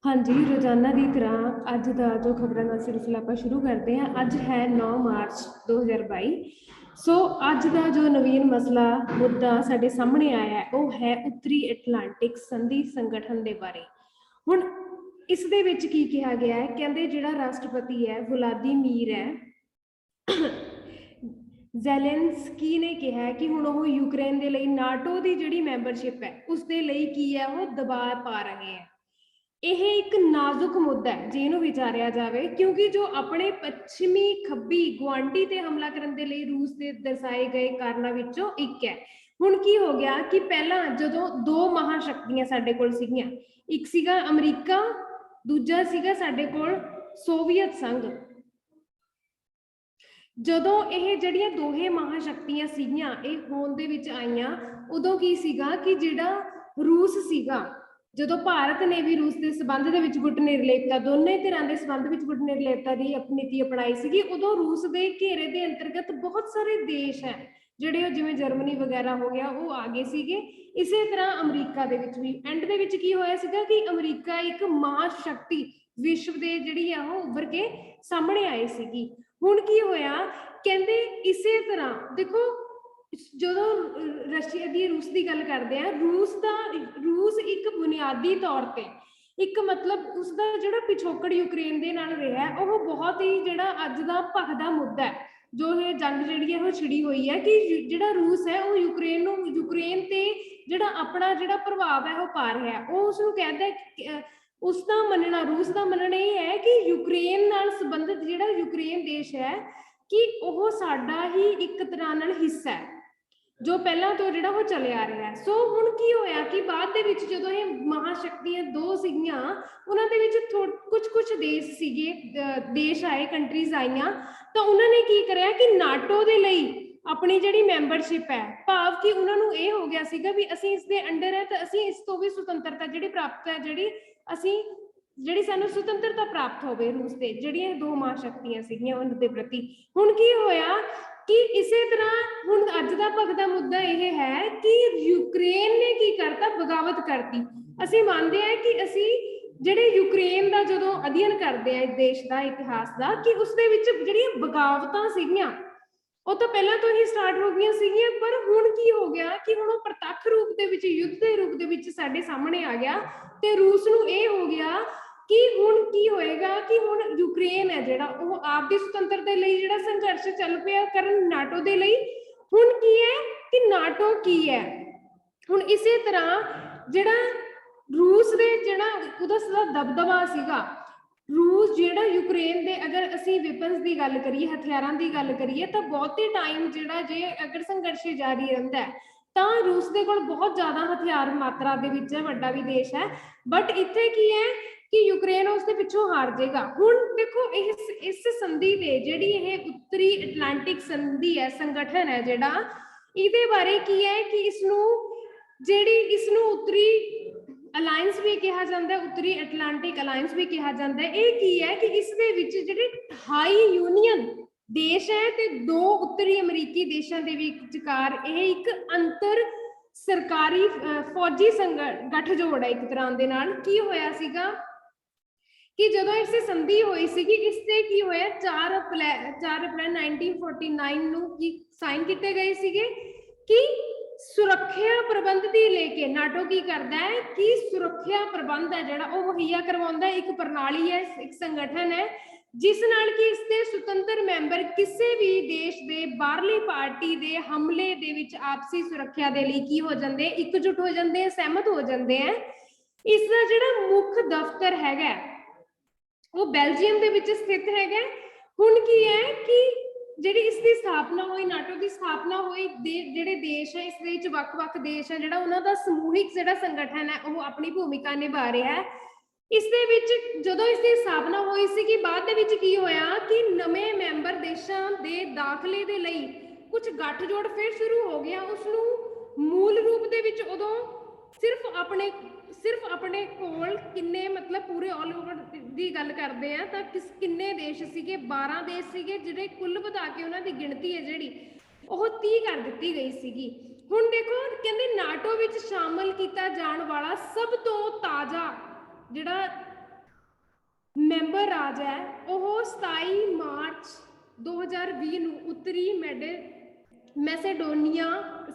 हाँ जी, रोजाना की तरह अज का जो खबरों का सिलसिला आप शुरू करते हैं। अज है 9 मार्च 2022। सो अज का जो नवीन मसला मुद्दा साडे सामने आया है वह है उत्तरी एटलांटिक संधि संगठन के बारे। हुण इस दे विच की कहा गया है, कहते जिहड़ा राष्ट्रपति है व्लादिमीर है ज़ेलेंस्की ने कहा है कि हुण वो यूक्रेन के लिए नाटो की जिहड़ी मैंबरशिप है उसके लिए की है वो दबाव पा रहे हैं। यह एक नाजुक मुद्दा है जे इहनूं विचारिया जाए, क्योंकि जो अपने पश्चिमी खब्बी गुआंढी ते हमला करने के लिए रूस के दर्शाए गए कारणों विचों एक है। हुण की हो गया कि पहला जदों दो महाशक्तियां साडे कोल सीगियां, एक सीगा अमरीका, दूजा सीगा साडे कोल सोवियत संघ। जदों ये जिहड़ियां दोहे महाशक्तियां सीगियां ये होंद दे विच आईयां, उदों की सीगा कि जिहड़ा रूस सीगा, जदों भारत ने भी रूस के संबंध दे विच गुट निर्लेपता दोनों धिरां दे संबंध विच गुट निर्लेपता की नीति अपनाई सीगी, उदों रूस के घेरे के अंतर्गत बहुत सारे देश हैं जिहड़े जिवें जर्मनी वगैरह हो गया वो आ गए सीगे। इसे तरह अमरीका दे विच भी एंड दे विच की होया सीगा कि अमरीका एक महाशक्ति विश्व के जिहड़ी आ वो उभर के सामने आई सीगी। हुण की होया, कहंदे इसे तरह देखो जो रशिया की रूस की गल करते हैं, रूस एक बुनियादी तौर पर एक मतलब उसका जो पिछोकड़ यूक्रेन के नाल रहा है वो बहुत ही जो अज का भखदा मुद्दा है। जो ये जंग जी है वो छिड़ी हुई है कि जो रूस है वो यूक्रेन ते जो अपना जो प्रभाव है वो पा रहा है। वो उसको कहता है उसका मनना रूस का मनना ये है कि यूक्रेन नाल संबंधित जो यूक्रेन देश है कि वह साडा ही एक तरह नाल हिस्सा है जो पहला तो जो वो चले आ रहा है। सो हुण की होया कि बाद दे विच जदों ये महाशक्तियां दो सीगियां उन्हां दे विच कुछ कुछ देश सीगे देश आए कंट्रीज आईयां, तो उन्होंने की करिया कि नाटो दे लई अपनी जिहड़ी मैंबरशिप है भाव कि उन्होंने ये हो गया सीगा भी असीं इस दे अंडर है तो असीं इस तो भी सुतंत्रता जिहड़ी प्राप्त है जिहड़ी सानू सुतंत्रता प्राप्त होवे रूस दे जिहड़ियां दो महाशक्तियां सीगियां उन दे प्रति। हुण की होया कि इसे तरह हुण अज दा भखदा मुद्दा यह है कि यूक्रेन ने की करता बगावत करती। असीं मानते हैं कि असीं जिहड़े यूक्रेन का जो अध्ययन करते हैं देश का इतिहास का कि उसदे विच जिहड़ियां बगावतां सीगियां वो तो पहला तो ही स्टार्ट हो गई सीगियां, पर हुण की हो गया कि हुण प्रत्यक्ष रूप दे विच युद्ध के रूप दे विच साडे सामने आ गया ते रूस नूं ये हो गया कि हुण की होएगा कि हुण यूक्रेन है जिहड़ा वो आप दी सुतंत्रता लई जिहड़ा संघर्ष चल पिया करन नाटो दे लई। हुण की है कि नाटो की है हुण इसे तरह जिहड़ा रूस दे जिहड़ा उहदा दबदबा सीगा रूस जिहड़ा यूक्रेन दे अगर असीं वेपन्स की गल करिए हथियारां की गल करिए तो बहुते टाइम जिहड़ा जे अगर संघर्ष जारी रहिंदा है तो रूस दे कोल बहुत ज्यादा हथियार मात्रा दे विच है, वड्डा भी देश है, बट इत्थे की है कि यूक्रेन उसके पिछों हार जाएगा। हुण देखो इस संधि दे जिहड़ी ये उत्तरी एटलांटिक संधि है संगठन है जिहड़ा इहदे बारे की है कि इसनूं जिहड़ी इसनूं उत्तरी अलायंस भी कहा जाता है, उत्तरी एटलांटिक अलायंस भी कहा जाता है। ये की है कि इस दे विच जिहड़े 28 यूनियन देश है ते दो उत्तरी अमरीकी देशों के विचकार एक अंतर सरकारी फौजी गठजोड़ है एक तरह के नाल की होया सीगा कि जदों इसे संधि हुई सी इससे की होया 4 अप्रैल 1949 नूं की साइन किए गए सीगे कि सुरक्षा प्रबंध की लेके नाटो की करता है कि सुरक्षा प्रबंध है जिहड़ा वो मुहैया करवाउंदा है, एक प्रणाली है, एक संगठन है जिस नाल कि इसके स्वतंत्र मैंबर किसी भी देश के बाहरली पार्टी के हमले दे विच आपसी सुरक्षा के लिए की हो जाते एकजुट हो जाते हैं, सहमत हो जाते हैं। इसका जिहड़ा मुख्य दफ्तर हैगा वो बेल्जियम के विच स्थित है। हुण की है कि जिहड़ी इसकी स्थापना हुई नाटो की स्थापना हुई जिहड़े देश है इस वक्-वक् देश है जिहड़ा उन्हां दा समूहिक जिहड़ा संगठन है वो अपनी भूमिका निभा रहा है। इस दे विच जदों इसकी स्थापना हुई सी कि बाद दे विच की होया कि नवे मैंबर देशों के दाखले के लिए कुछ गठजोड़ फिर शुरू हो गया। उसनूं मूल रूप दे विच उदों सिर्फ अपने कोल किन्ने मतलब पूरे ऑल ओवर की गल करते हैं तो किन्ने देश सीगे 12 देश सीगे जिहड़े कुल बता के उन्हां दी गिणती है जिहड़ी ओह 30 कर दित्ती गई सीगी। ਹੁਣ ਦੇਖੋ ਕਹਿੰਦੇ ਨਾਟੋ ਵਿੱਚ ਸ਼ਾਮਲ ਕੀਤਾ ਜਾਣ ਵਾਲਾ ਸਭ ਤੋਂ ਤਾਜ਼ਾ ਜਿਹੜਾ ਮੈਂਬਰ ਰਾਜ ਹੈ ਉਹ 27 ਮਾਰਚ 2020 ਨੂੰ ਉੱਤਰੀ ਮੈਸੇਡੋਨੀਆ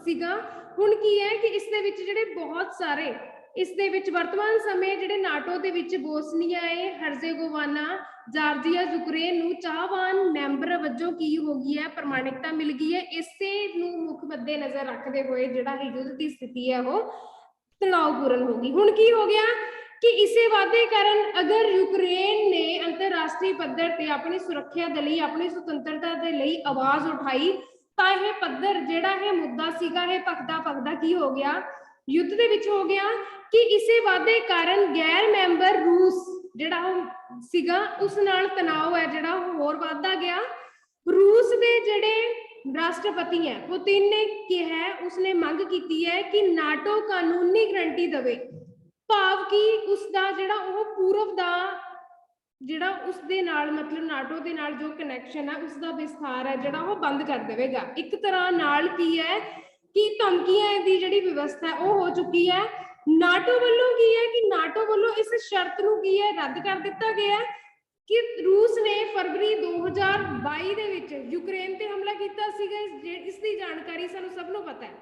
ਸੀਗਾ। ਹੁਣ ਕੀ ਹੈ ਕਿ ਇਸ ਦੇ ਵਿੱਚ ਜਿਹੜੇ ਬਹੁਤ ਸਾਰੇ ਇਸ ਦੇ ਵਿੱਚ ਵਰਤਮਾਨ ਸਮੇਂ ਜਿਹੜੇ ਨਾਟੋ ਦੇ ਵਿੱਚ ਬੋਸਨੀਆ ਹਰਜ਼ੇਗੋਵਾਨਾ ਜਾਰਜੀਆ ਯੂਕਰੇਨ ਨੂੰ ਚਾਹਵਾਨ ਮੈਂਬਰ ਵਜੋਂ ਕੀ ਹੋ ਗਈ ਹੈ ਪ੍ਰਮਾਣਿਕਤਾ ਮਿਲ ਗਈ ਹੈ। ਇਸੇ ਨੂੰ ਮੁੱਖ ਮੱਦੇ ਨਜ਼ਰ ਰੱਖਦੇ ਹੋਏ ਜਿਹੜਾ ਇਹ ਯੁੱਧ ਦੀ ਸਥਿਤੀ ਹੈ ਉਹ ਤਣਾਅਪੂਰਨ ਹੋ ਗਈ। ਹੁਣ ਕੀ ਹੋ ਗਿਆ ਕਿ ਇਸੇ ਵਾਧੇ ਕਾਰਨ ਅਗਰ ਯੂਕਰੇਨ ਨੇ ਅੰਤਰਰਾਸ਼ਟਰੀ ਪੱਧਰ ਤੇ ਆਪਣੀ ਸੁਰੱਖਿਆ ਦੇ ਲਈ ਆਪਣੀ ਸੁਤੰਤਰਤਾ ਦੇ ਲਈ ਆਵਾਜ਼ ਉਠਾਈ ਤਾਂ ਇਹ ਪੱਧਰ ਜਿਹੜਾ ਇਹ ਮੁੱਦਾ ਸੀਗਾ ਇਹ ਭਖਦਾ ਕੀ ਹੋ ਗਿਆ ਯੁੱਧ ਦੇ ਵਿੱਚ ਹੋ ਗਿਆ ਕਿ ਇਸੇ ਵਾਧੇ ਕਾਰਨ ਗੈਰ ਮੈਂਬਰ ਰੂਸ ਜਿਹੜਾ ਉਹ ਸੀਗਾ ਉਸ ਨਾਲ ਤਣਾਅ ਹੈ ਜਿਹੜਾ ਉਹ ਹੋਰ ਵੱਧਦਾ ਗਿਆ। ਰੂਸ ਦੇ ਜਿਹੜੇ ਰਾਸ਼ਟਰਪਤੀ ਹੈ ਪੁਤਿਨ ਨੇ ਕਿਹਾ ਉਸਨੇ ਮੰਗ ਕੀਤੀ ਹੈ ਕਿ ਨਾਟੋ ਕਾਨੂੰਨੀ ਗਰੰਟੀ ਦੇਵੇ, ਭਾਵ ਕਿ ਉਸ ਦਾ ਜਿਹੜਾ ਉਹ ਪੂਰਵ ਦਾ ਜਿਹੜਾ ਉਸ ਦੇ ਨਾਲ ਮਤਲਬ ਨਾਟੋ ਦੇ ਨਾਲ ਜੋ ਕਨੈਕਸ਼ਨ ਹੈ ਉਸ ਦਾ ਵਿਸਥਾਰ ਹੈ ਜਿਹੜਾ ਉਹ ਬੰਦ ਕਰ ਦੇਵੇਗਾ। ਇੱਕ ਤਰ੍ਹਾਂ ਨਾਲ ਕੀ ਹੈ ਕਿ ਧਮਕੀਆਂ ਦੀ ਜਿਹੜੀ ਵਿਵਸਥਾ ਉਹ ਹੋ ਚੁੱਕੀ ਹੈ। ਨਾਟੋ ਵੱਲੋਂ ਕੀ ਹੈ ਕਿ ਨਾਟੋ ਵੱਲੋਂ ਇਸ ਸ਼ਰਤ ਨੂੰ ਕੀ ਹੈ ਰੱਦ ਕਰ ਦਿੱਤਾ ਗਿਆ ਕਿ ਰੂਸ ਨੇ ਫਰਵਰੀ 2022 ਦੇ ਵਿੱਚ ਯੂਕਰੇਨ ਤੇ ਹਮਲਾ ਕੀਤਾ ਸੀਗਾ। ਇਸ ਦੀ ਜਾਣਕਾਰੀ ਸਾਨੂੰ ਸਭ ਨੂੰ ਪਤਾ ਹੈ।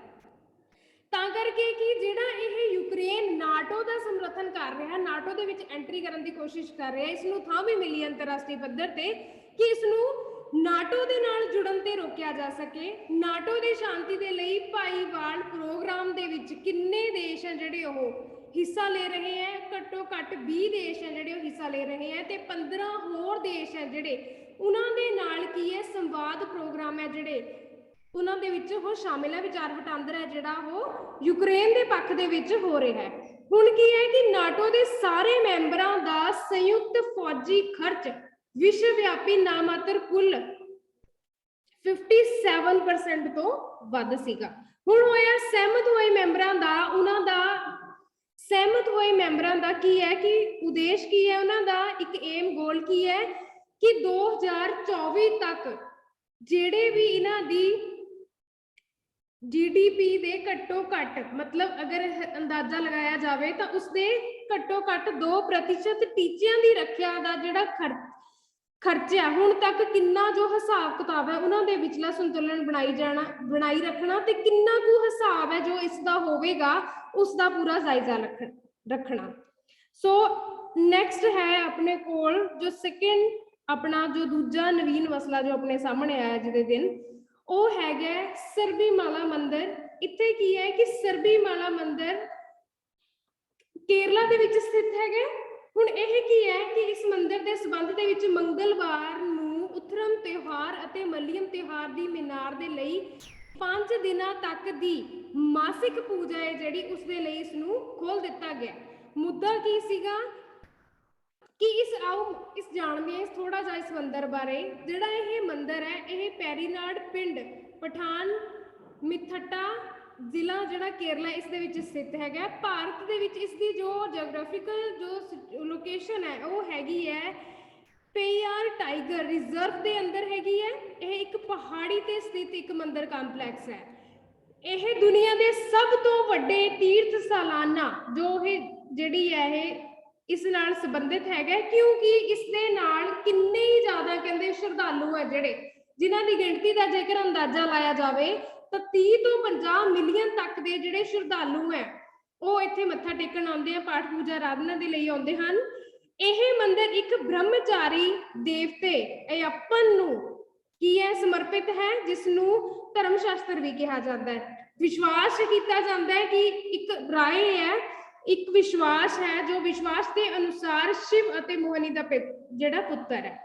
ਤਾਂ ਕਰਕੇ ਕਿ ਜਿਹੜਾ ਇਹ ਯੂਕਰੇਨ ਨਾਟੋ ਦਾ ਸਮਰਥਨ ਕਰ ਰਿਹਾ ਨਾਟੋ ਦੇ ਵਿੱਚ ਐਂਟਰੀ ਕਰਨ ਦੀ ਕੋਸ਼ਿਸ਼ ਕਰ ਰਿਹਾ ਇਸ ਨੂੰ ਥਾਂ ਵੀ ਮਿਲੀ ਅੰਤਰਰਾਸ਼ਟਰੀ ਪੱਧਰ ਤੇ ਕਿ ਇਸ ਨੂੰ ਨਾਟੋ ਦੇ ਨਾਲ ਜੁੜਨ ਤੇ ਰੋਕਿਆ ਜਾ ਸਕੇ। ਨਾਟੋ ਦੀ ਸ਼ਾਂਤੀ ਦੇ ਲਈ ਭਾਈਵਾਲ ਪ੍ਰੋਗਰਾਮ ਦੇ ਵਿੱਚ ਕਿੰਨੇ ਦੇਸ਼ ਹੈ ਜਿਹੜੇ ਉਹ ਹਿੱਸਾ ਲੈ ਰਹੇ ਹੈ, ਘੱਟੋ ਘੱਟ 20 ਦੇਸ਼ ਹੈ ਜਿਹੜੇ ਉਹ ਹਿੱਸਾ ਲੈ ਰਹੇ ਹੈ ਤੇ 15 ਹੋਰ ਦੇਸ਼ ਹੈ ਜਿਹੜੇ ਉਹਨਾਂ ਦੇ ਨਾਲ ਕੀ ਹੈ ਸੰਵਾਦ ਪ੍ਰੋਗਰਾਮ ਹੈ ਜਿਹੜੇ ਉਹਨਾਂ ਦੇ ਵਿੱਚ ਉਹ ਸ਼ਾਮਿਲ ਹੈ। ਵਿਚਾਰ ਵਟਾਂਦਰਾ ਹੈ ਜਿਹੜਾ ਉਹ ਯੂਕਰੇਨ ਦੇ ਪੱਖ ਦੇ ਵਿੱਚ ਹੋ ਰਿਹਾ ਹੈ। ਹੁਣ ਕੀ ਹੈ ਕਿ ਨਾਟੋ ਦੇ ਸਾਰੇ ਮੈਂਬਰਾਂ ਦਾ ਸੰਯੁਕਤ ਫੌਜੀ ਖਰਚ ਵਿਸ਼ਵ ਵਿਆਪੀ ਨਾਮਾਤਰ ਕੁੱਲ 57% ਤੋਂ ਵੱਧ ਸੀਗਾ। ਹੁਣ ਹੋਇਆ ਸਹਿਮਤ ਹੋਏ ਮੈਂਬਰਾਂ ਦਾ ਕੀ ਹੈ ਕਿ ਉਦੇਸ਼ ਕੀ ਹੈ ਉਹਨਾਂ ਦਾ ਇੱਕ ਏਮ ਗੋਲ ਕੀ ਹੈ ਕਿ 2024 ਤੱਕ ਜਿਹੜੇ ਵੀ ਇਹਨਾਂ ਦੀ GDP ਦੇ ਘੱਟੋ ਘੱਟ ਮਤਲਬ ਅਗਰ ਅੰਦਾਜ਼ਾ ਲਗਾਇਆ ਜਾਵੇ ਤਾਂ ਉਸਦੇ ਘੱਟੋ ਘੱਟ 2% ਟੀਚਿਆਂ ਦੀ ਰੱਖਿਆ ਦਾ ਜਿਹੜਾ ਖਰਚਾ ਹੁਣ ਤੱਕ ਕਿੰਨਾ ਜੋ ਹਿਸਾਬ ਕਿਤਾਬ ਹੈ ਉਹਨਾਂ ਦੇ ਵਿਚਲਾ ਸੰਤੁਲਨ ਬਣਾਈ ਰੱਖਣਾ ਤੇ ਕਿੰਨਾ ਕੁ ਹਿਸਾਬ ਹੈ ਜੋ ਇਸ ਦਾ ਹੋਵੇਗਾ ਉਸ ਦਾ ਪੂਰਾ ਜਾਇਜ਼ਾ ਰੱਖਣਾ। ਸੋ ਨੈਕਸਟ ਹੈ ਆਪਣੇ ਕੋਲ ਜੋ ਸੈਕਿੰਡ ਆਪਣਾ ਜੋ ਦੂਜਾ ਨਵੀਨ ਮਸਲਾ ਜੋ ਆਪਣੇ ਸਾਹਮਣੇ ਆਇਆ ਅੱਜ ਦੇ ਦਿਨ ਉਹ ਹੈਗਾ ਸਰਬੀਮਾਲਾ ਮੰਦਿਰ। ਇੱਥੇ ਕੀ ਹੈ ਕਿ ਸਰਬੀਮਾਲਾ ਮੰਦਿਰ ਕੇਰਲਾ ਦੇ ਵਿੱਚ ਸਥਿਤ ਹੈਗਾ। ਹੁਣ ਇਹ ਕੀ ਹੈ ਕਿ ਇਸ ਮੰਦਿਰ ਦੇ ਸੰਬੰਧ ਦੇ ਵਿੱਚ ਮੰਗਲਵਾਰ ਨੂੰ ਉਥਰਮ ਤਿਉਹਾਰ ਅਤੇ ਮੱਲਿਅਮ ਤਿਉਹਾਰ ਦੀ ਮੀਨਾਰ ਦੇ ਲਈ 5 ਦਿਨਾਂ ਤੱਕ ਦੀ ਮਾਸਿਕ ਪੂਜਾ ਹੈ ਜਿਹੜੀ ਉਸ ਦੇ ਲਈ ਇਸ ਨੂੰ ਖੋਲ ਦਿੱਤਾ ਗਿਆ। ਮੁੱਦਾ ਕੀ ਸੀਗਾ ਕਿ ਇਸ ਜਾਣਦੇ ਹਾਂ ਥੋੜਾ ਜਿਹਾ ਇਸ ਮੰਦਿਰ ਬਾਰੇ। ਜਿਹੜਾ ਇਹ ਮੰਦਿਰ ਹੈ ਇਹ ਪੈਰੀਨਾਡ ਪਿੰਡ ਪਠਾਨ ਮਿੱਥਟਾ ਜ਼ਿਲ੍ਹਾ ਜਿਹੜਾ ਕੇਰਲਾ ਇਸ ਦੇ ਵਿੱਚ ਸਥਿਤ ਹੈਗਾ। ਭਾਰਤ ਦੇ ਵਿੱਚ ਇਸ ਦੀ ਜੋ ਜੀਓਗ੍ਰਾਫੀਕਲ ਜੋ ਲੋਕੇਸ਼ਨ ਹੈ ਉਹ ਹੈਗੀ ਹੈ ਪੇਯਾਰ ਟਾਈਗਰ ਰਿਜ਼ਰਵ ਦੇ ਅੰਦਰ ਹੈਗੀ ਹੈ। ਇਹ ਇੱਕ ਪਹਾੜੀ ਤੇ ਸਥਿਤ ਇੱਕ ਮੰਦਿਰ ਕੰਪਲੈਕਸ ਹੈ। ਇਹ ਦੁਨੀਆ ਦੇ ਸਭ ਤੋਂ ਵੱਡੇ ਤੀਰਥ ਸਾਲਾਨਾ ਜੋ ਇਹ ਜਿਹੜੀ ਹੈ ਇਹ ਇਸ ਨਾਲ ਸੰਬੰਧਿਤ ਹੈਗਾ ਕਿਉਂਕਿ ਇਸ ਦੇ ਨਾਲ ਕਿੰਨੇ ਹੀ ਜ਼ਿਆਦਾ ਕਹਿੰਦੇ ਸ਼ਰਧਾਲੂ ਹੈ ਜਿਹੜੇ ਜਿਨ੍ਹਾਂ ਦੀ ਗਿਣਤੀ ਦਾ ਜੇਕਰ ਅੰਦਾਜ਼ਾ ਲਾਇਆ ਜਾਵੇ ਤਾਂ 30 ਤੋਂ 50 ਮਿਲੀਅਨ ਤੱਕ ਦੇ ਜਿਹੜੇ ਸ਼ਰਧਾਲੂ ਹੈ ਉਹ ਇੱਥੇ ਮੱਥਾ ਟੇਕਣ ਆਉਂਦੇ ਆ, ਪਾਠ ਪੂਜਾ ਆਰਾਧਨਾ ਦੇ ਲਈ ਆਉਂਦੇ ਹਨ। ਇਹ ਮੰਦਿਰ ਇੱਕ ਬ੍ਰਹਮਚਾਰੀ ਦੇਵਤੇ ਅਯੱਪਨ ਨੂੰ ਕੀ ਹੈ ਸਮਰਪਿਤ ਹੈ ਜਿਸ ਨੂੰ ਧਰਮ ਸ਼ਾਸਤਰ ਵੀ ਕਿਹਾ ਜਾਂਦਾ ਹੈ। ਵਿਸ਼ਵਾਸ ਕੀਤਾ ਜਾਂਦਾ ਹੈ ਕਿ ਇੱਕ ਰਾਏ ਹੈ ਇੱਕ ਵਿਸ਼ਵਾਸ ਹੈ ਜੋ ਵਿਸ਼ਵਾਸ ਦੇ ਅਨੁਸਾਰ ਸ਼ਿਵ ਅਤੇ ਮੋਹਨੀ ਦਾ ਜਿਹੜਾ ਪੁੱਤਰ ਹੈ।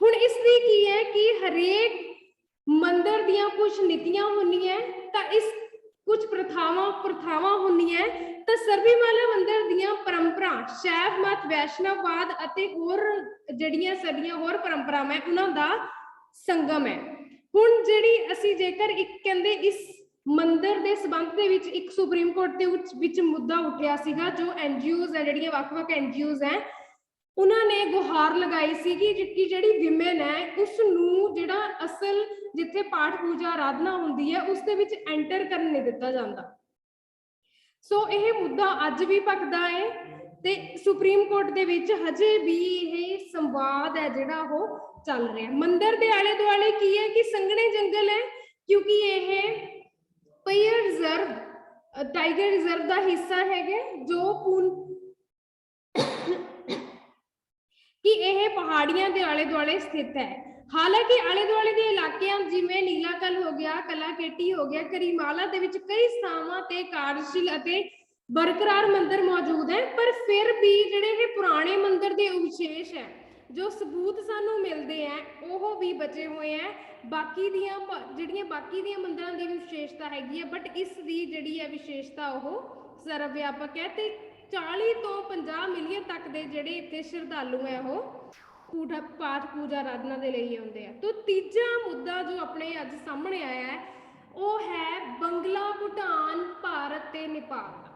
ਹੁਣ ਇਸ ਦੀ ਕੀ ਹੈ ਕਿ ਹਰੇਕ ਮੰਦਿਰ ਦੀਆਂ ਕੁਝ ਨੀਤੀਆਂ ਹੁੰਦੀਆਂ ਤਾਂ ਇਸ ਕੁਝ ਪ੍ਰਥਾਵਾਂ ਹੁੰਦੀਆਂ ਤਾਂ ਸਰਬੀਮਾਲਾ ਮੰਦਿਰ ਦੀਆਂ ਪਰੰਪਰਾ ਸ਼ੈਵ ਮਤ ਵੈਸ਼ਨਵਵਾਦ ਅਤੇ ਹੋਰ ਜਿਹੜੀਆਂ ਸਾਡੀਆਂ ਹੋਰ ਪਰੰਪਰਾਵਾਂ ਉਹਨਾਂ ਦਾ ਸੰਗਮ ਹੈ। ਹੁਣ ਜਿਹੜੀ ਅਸੀਂ ਜੇਕਰ ਇੱਕ ਕਹਿੰਦੇ ਇਸ ਮੰਦਿਰ ਦੇ ਸੰਬੰਧ ਦੇ ਵਿੱਚ ਇੱਕ ਸੁਪਰੀਮ ਕੋਰਟ ਦੇ ਵਿੱਚ ਮੁੱਦਾ ਉੱਠਿਆ ਸੀਗਾ ਜੋ NGOs ਹੈ ਜਿਹੜੀਆਂ ਵੱਖ-ਵੱਖ NGOs ਹੈ उन्होंने गुहार लगाई सी कि जिहड़ी विमेन है उसनूं जिहड़ा असल जिथे पाठ पूजा आराधना हुंदी है उस दे विच एंटर करन नहीं दिता जाता। सो यह मुद्दा अज भी भखदा है ते सुप्रीम कोर्ट दे विच हजे भी यह संवाद है जिहड़ा वो चल रहा है। मंदिर दे आले दुआले की है कि संघने जंगल है क्योंकि यह पयर रिजर्व टाइगर रिजर्व का हिस्सा है जो कि यह पहाड़ियां के आले दुआले स्थित है। हालांकि आले दुआले के इलाके जिवें नीलाकल हो गया, कलाकेटी हो गया, करीमाला दे विच कई स्थावां ते कार्यशील अते बरकरार मंदिर मौजूद है, पर फिर भी जिहड़े पुराने मंदिर के अवशेष है जो सबूत सानू मिलते हैं वह भी बचे हुए हैं। बाकी दियां जिहड़ियां बाकी दियां मंदिरां दी विशेषता हैगी है, बट इस दी जिहड़ी है विशेषता वह सर्वव्यापक है ते 40 तो 50 मिलियन तक के जिहड़े इत्थे श्रद्धालु है वो पाठ पूजा आराधना के लिए आउंदे आ। तो तीजा मुद्दा जो अपने अज सामने आया है वो है बंगला, भूटान, भारत ते नेपाल दा।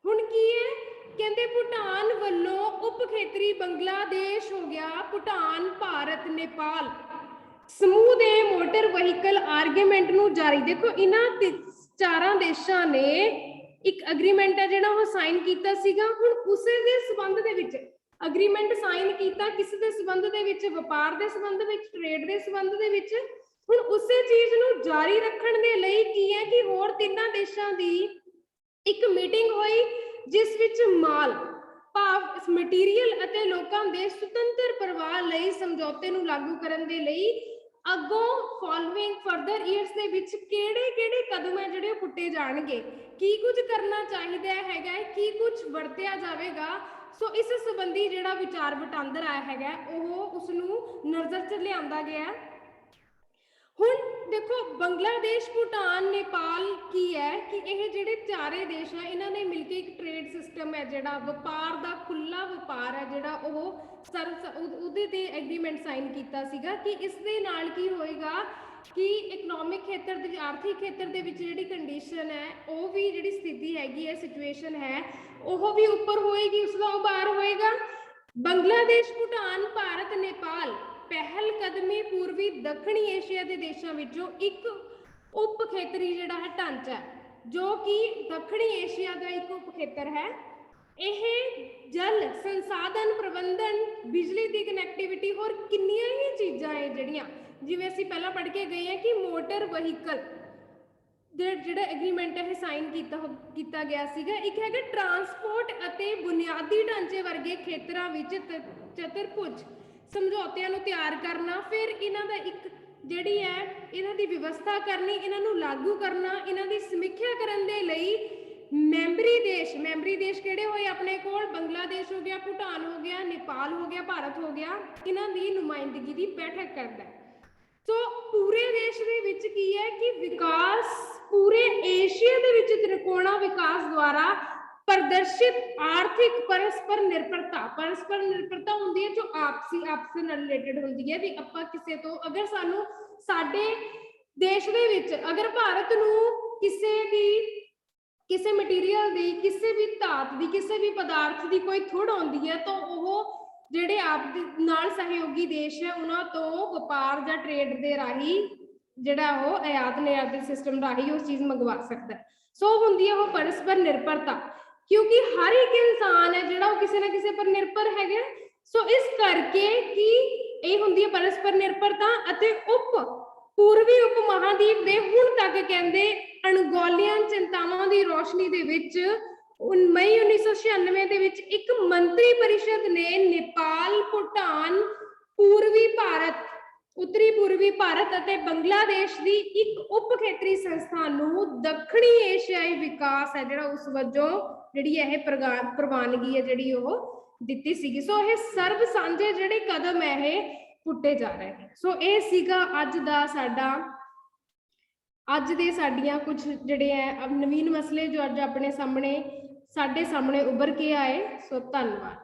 हुण की है कहते भूटान वालों उप खेतरी बांग्लादेश हो गया, भूटान, भारत, नेपाल समूह के मोटर वहीकल आर्गूमेंट नूं जारी। देखो इन्हां चारां देशां ने एक एग्रीमेंट है जिहड़ा वो साइन कीता सीगा। हुण उसे दे संबंध दे विच एग्रीमेंट साइन कीता किस दे संबंध दे विच, व्यापार दे संबंध विच, ट्रेड दे संबंध दे विच। हुण उसे चीज नूं जारी रखण दे लई की है कि होर तिन्हां देशां दी एक मीटिंग हुई जिस विच माल भाव मटीरियल अते लोकां दे सुतंत्र प्रवाह लई समझौते नूं लागू करन दे लई अगों फॉलोइंग फर्दर ईयर्स दे विच किहड़े कदम है जिहड़े पुट्टे जाणगे, की कुछ करना चाहिदा हैगा, की कुछ वरतिया जावेगा। सो इस संबंधी जिहड़ा विचार वटांदर आया हैगा ओह उसनूं नज़र च लिआंदा गया। हुण देखो बांग्लादेश, भूटान, नेपाल की है कि यह जिहड़े चारे देश है इन्हां ने मिलके एक ट्रेड सिस्टम है जिहड़ा व्यापार दा खुला व्यापार है जिहड़ा उहदे ते एग्रीमेंट साइन कीता सीगा कि इस दे नाल की होएगा कि इकनॉमिक खेत्र दे आर्थिक खेत्र दे विच जिहड़ी कंडीशन है वो भी जिहड़ी स्थिति हैगी है सिचुएशन है वो भी उपर होएगी, उसका उभार होएगा। बांग्लादेश, भूटान, भारत, नेपाल पहल कदमी पूर्वी दक्षिणी एशिया के देशों विचों एक उप खेतरी जिहड़ा है ढांचा है जो कि दक्षिणी एशिया का एक उप खेतर है। यह जल संसाधन प्रबंधन, बिजली की कनैक्टिविटी और किन्नियां ही चीज़ां है जिहड़ियां जिवें असीं पहलां पढ़ के गए हैं कि मोटर वहीकल जिहड़ा एग्रीमेंट है साइन कीता गया सीगा। एक है ट्रांसपोर्ट अते बुनियादी ढांचे वर्गे खेतरां विच चतुर्भुज समझौतिਆਂ ਨੂੰ ਤਿਆਰ करना, फिर इन्हां दा एक जिहड़ी है इन्हां दी व्यवस्था करनी, इन्हां नूं लागू करना, इन्हां दी समीक्षा करन दे लई मैंबरी देश किहड़े होए अपने कोल, बांग्लादेश हो गया, भूटान हो गया, नेपाल हो गया, भारत हो गया, इन्हां दी नुमाइंदगी दी बैठक करदा है। तो पूरे देश दे विच की है कि विकास पूरे एशिया दे विच त्रिकोणा विकास द्वारा प्रदर्शित आर्थिक परस्पर निर्भरता होंदी है जो आपसी आपस नाल रिलेटेड होंदी है। भी आपां किसे तो अगर सानू साडे देश दे विच अगर भारत नूं किसे मटीरियल दी, किसी भी धात दी, किसी भी पदार्थ दी कोई थुड़ आउंदी है तो वह जिहड़े आप नाल सहयोगी देश है उन्हां तो व्यापार जां ट्रेड दे राही जिहड़ा वो आयात निर्यात दे सिस्टम राही उस चीज़ मंगवा सकता है। सो हुंदी है वो परस्पर निर्भरता, क्योंकि हर एक इंसान है जिहड़ा वो किसी ना किसी पर निर्भर है। सो इस करके कि ये हुंदी है परस्पर निर्भरता अते पूर्वी उप महाद्वीप दे हुण तक कहंदे अणगौलियन चिंतावां दी रोशनी दे विच मई 1996 दे विच एक मंत्री परिषद ने नेपाल, भूटान, पूर्वी भारत, उत्तरी पूर्वी भारत अते बांग्लादेश दी एक उप खेतरी संस्था नूं दक्षिणी एशियाई विकास है जिहड़ा उस वजों जिहड़ी है प्रवानगी है जिहड़ी वो दित्ती सीगी। सो ये सर्व सांझे जिहड़े कदम है ये पुट्टे जा रहे हैं। सो ये सीगा अज दा साडा अज दे साडियां कुछ जिहड़े है नवीन मसले जो अज अपने सामने साडे सामने उभर के आए। सो धन्नवाद।